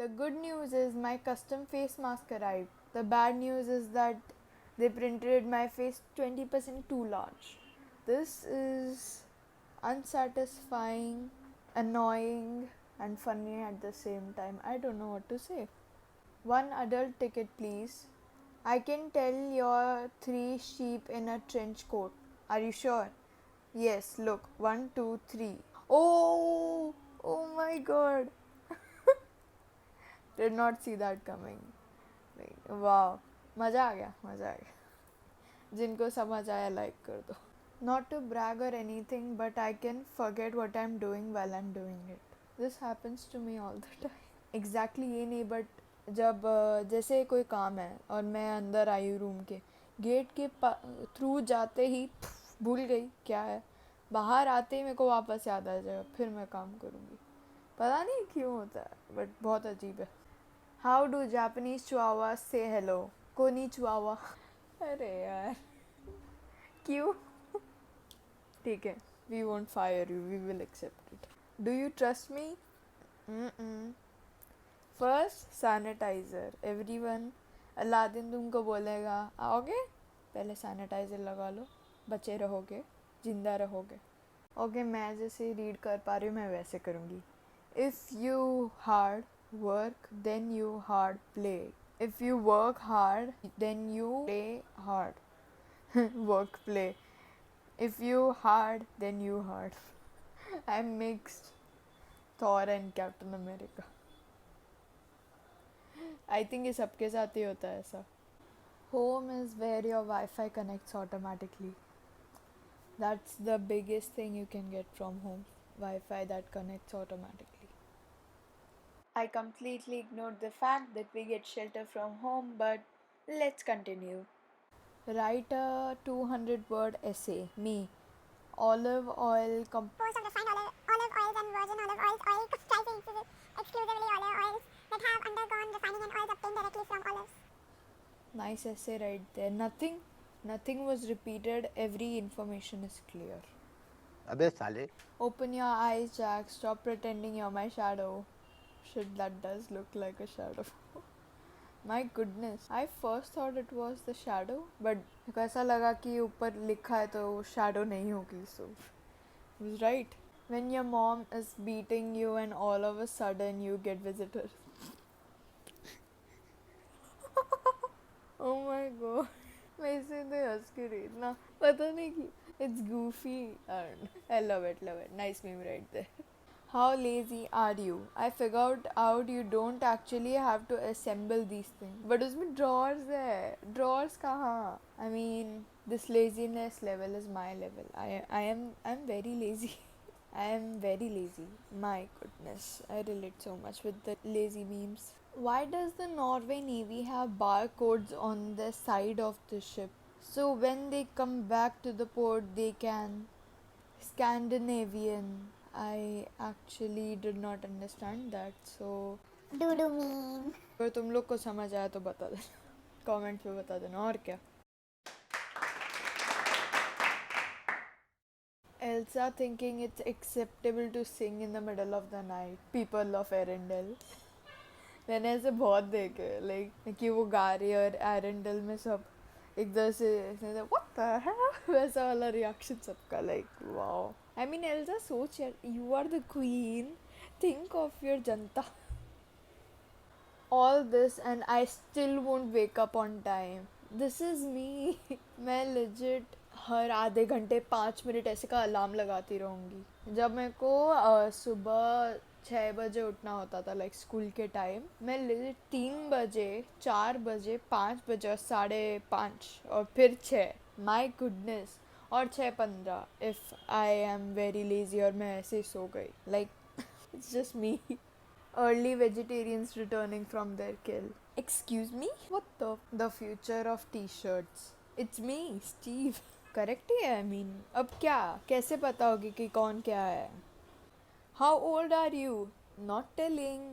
The good news is my custom face mask arrived. The bad news is that they printed my face 20% too large. This is unsatisfying, annoying, and funny at the same time. I don't know what to say. One adult ticket, please. I can tell you're three sheep in a trench coat. Are you sure? Yes, look. 1, 2, 3. Oh! Oh my god. Did not see that coming. Like, wow. मज़ा आ गया, मज़ा आ गया. जिनको समझ आया like कर दो. Not to brag or anything, but I can forget what I'm doing while I'm doing it. This happens to me all the time. Exactly ये नहीं, but जब जैसे कोई काम है और मैं अंदर आई हूँ रूम के, गेट के थ्रू जाते ही भूल गई क्या है, बाहर आते ही मेरे को वापस याद आ जाएगा, फिर मैं काम करूँगी. पता नहीं क्यों होता है, बट बहुत अजीब है. हाउ डू जापानीज चिवावा से हेलो? कोनिचिवा. अरे यार क्यों? ठीक है, we won't fire you, we will accept it. Do you trust me? First sanitiser. Everyone, Aladdin तुमको बोलेगा आओगे, पहले सैनिटाइज़र लगा लो, बचे रहोगे, जिंदा रहोगे. ओके, मैं जैसे रीड कर पा रही हूँ मैं वैसे करूँगी. If you hard work then you hard play. If you work hard then you play hard. Work play. If you hard then you hard. I'm mixed Thor and Captain America. I think ये सबके साथ ही होता है ऐसा. Home is where your Wi-Fi connects automatically. That's the biggest thing you can get from home. Wi-Fi that connects automatically. I completely ignored the fact that we get shelter from home, but let's continue. Write a 200-word essay. Me. Olive oil. Composed of refined olive oils and virgin olive oil comprising exclusively olive oils that have undergone refining and oils obtained directly from olives. Nice essay right there. Nothing was repeated. Every information is clear. अबे साले. Open your eyes, Jack. Stop pretending you're my shadow. Shit, that does look like a shadow. My goodness. I first thought it was the shadow, but ऐसा लगा कि ऊपर लिखा है तो shadow नहीं होगी. So it was right. When your mom is beating you and all of a sudden you get visitors. Oh my god. मैं इसे तो हंस के रही ना, पता नहीं कि it's goofy and I love it. Nice meme right there. How lazy are you? I figured out you don't actually have to assemble these things. But उसमें drawers है. Drawers कहाँ? I mean, this laziness level is my level. I'm very lazy. I am very lazy. My goodness. I relate so much with the lazy memes. Why does the Norway Navy have barcodes on the side of the ship? So when they come back to the port, they can Scandinavian. I actually did not understand that, so Do mean. अगर तुम लोग को समझ आया तो बता देना, comment पे बता देना. और क्या. Elsa thinking it's acceptable to sing in the middle of the night. People of Arendelle. मैंने ऐसे बहुत देखे लाइक कि वो गा रही है और एरेंडल में सब एकदम से व्हाट द हेल वैसा वाला रिएक्शन सबका. Like wow. I mean, Elsa, सोच यार, you are the queen. Think of your Janata. All this and I still won't wake up on time. This is me. मैं legit हर आधे घंटे 5 minute ऐसे का अलार्म लगाती रहूँगी. जब मेरे को सुबह 6 बजे उठना होता था लाइक स्कूल के टाइम, मैं legit 3 बजे, 4 बजे, 5 बजे और 5:30 और फिर 6. My goodness. और 6:15 if I am very lazy और मैं ऐसे ही सो गई. Like it's just me. Early vegetarians returning from their kill. Excuse me? What the future of t-shirts. It's me, Steve. Correct ही है. I mean, अब क्या कैसे पता होगी कि कौन क्या है. How old are you? Not telling.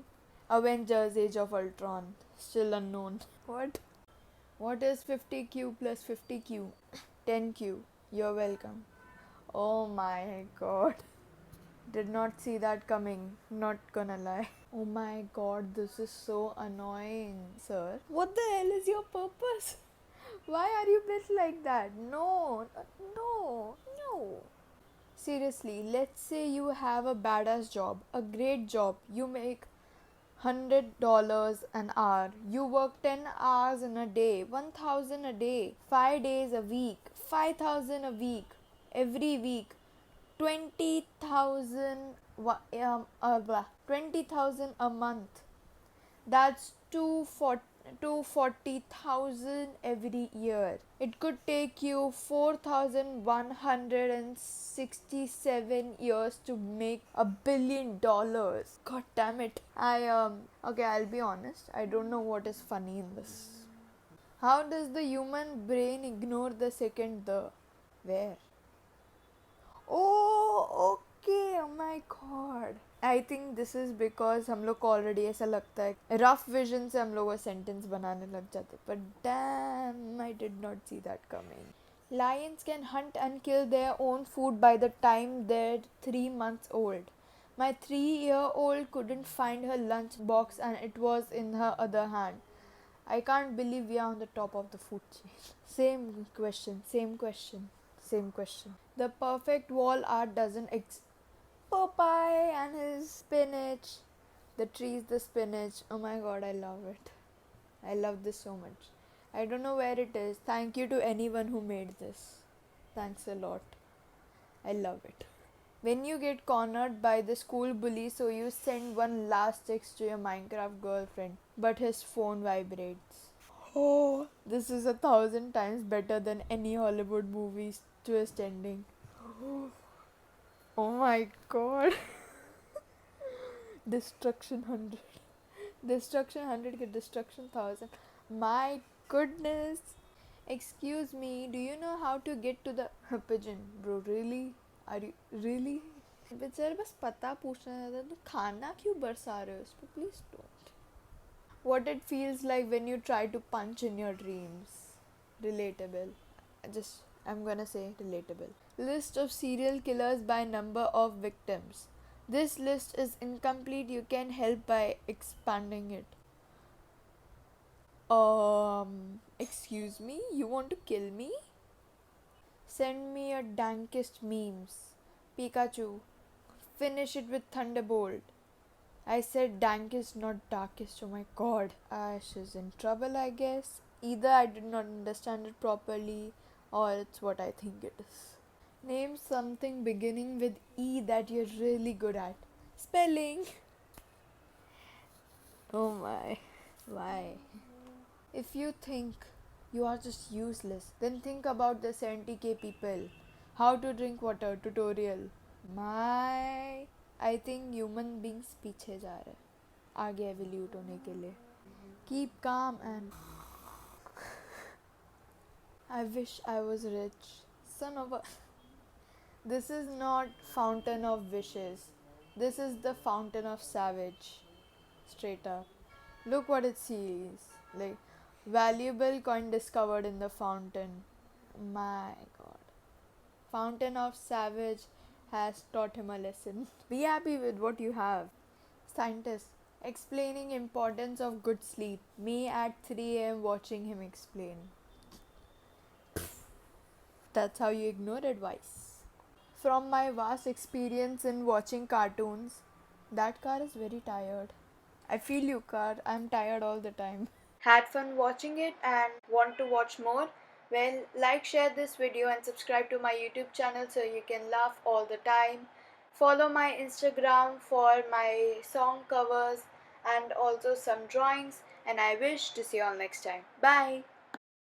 Avengers Age of Ultron. Still unknown. What is 50Q plus 50Q? 10Q. You're welcome. Oh my god. Did not see that coming. Not gonna lie. Oh my god, this is so annoying, sir. What the hell is your purpose? Why are you built like that? No, no, no. Seriously, let's say you have a badass job, a great job. You make $100 an hour. You work 10 hours in a day, 1000 a day, 5 days a week, 5000 a week, every week, 20,000 20,000 a month. That's 240,000 every year. It could take you 4,167 years to make $1 billion. God damn it. Okay, I'll be honest. I don't know what is funny in this. How does the human brain ignore the second the? Where? Oh, okay. Oh my god. I think this is because हम लोग को already ऐसा लगता है rough vision से हम लोग वो सेंटेंस बनाने लग जाते but damn I did not see that coming lions can hunt and kill their own food by the time they're 3 months old. My 3-year-old couldn't find her lunch box and it was in her other hand. I can't believe we are on the top of the food chain. Same question, same question, same question. The perfect wall art doesn't exist. Popeye and his spinach. The trees, the spinach. Oh my god, I love it. I love this so much. I don't know where it is. Thank you to anyone who made this. Thanks a lot. I love it. When you get cornered by the school bully, so you send one last text to your Minecraft girlfriend, but his phone vibrates. Oh, this is 1,000 times better than any Hollywood movie's twist ending. Oh my god. Destruction 100. Destruction 100 ke destruction 1,000. My goodness. Excuse me, do you know how to get to the pigeon? Bro, really? Are you really? बेचारे बस पता पूछना था तो खाना क्यों बरसा रहे हो उस पर please don't. What it feels like when you try to punch in your dreams. Relatable. I'm gonna say relatable. List of serial killers by number of victims. This list is incomplete. You can help by expanding it. Excuse me? You want to kill me? Send me your dankest memes. Pikachu. Finish it with Thunderbolt. I said dankest, not darkest. Oh my god. Ash is in trouble, I guess. Either I did not understand it properly or it's what I think it is. Name something beginning with E that you're really good at. Spelling. Oh my. Why? If you think you are just useless, then think about the 70k people. How to drink water tutorial. I think human beings पीछे जा रहे हैं आगे evolute होने के लिए. Keep calm and I wish I was rich. Son of a. This is not Fountain of Wishes. This is the Fountain of Savage. Straight up. Look what it says. Like, valuable coin discovered in the fountain. My god. Fountain of Savage has taught him a lesson. Be happy with what you have. Scientist. Explaining importance of good sleep. Me at 3 a.m. watching him explain. That's how you ignore advice. From my vast experience in watching cartoons, that car is very tired. I feel you, car. I'm tired all the time. Had fun watching it and want to watch more? Well, like, share this video and subscribe to my YouTube channel so you can laugh all the time. Follow my Instagram for my song covers and also some drawings. And I wish to see you all next time. Bye.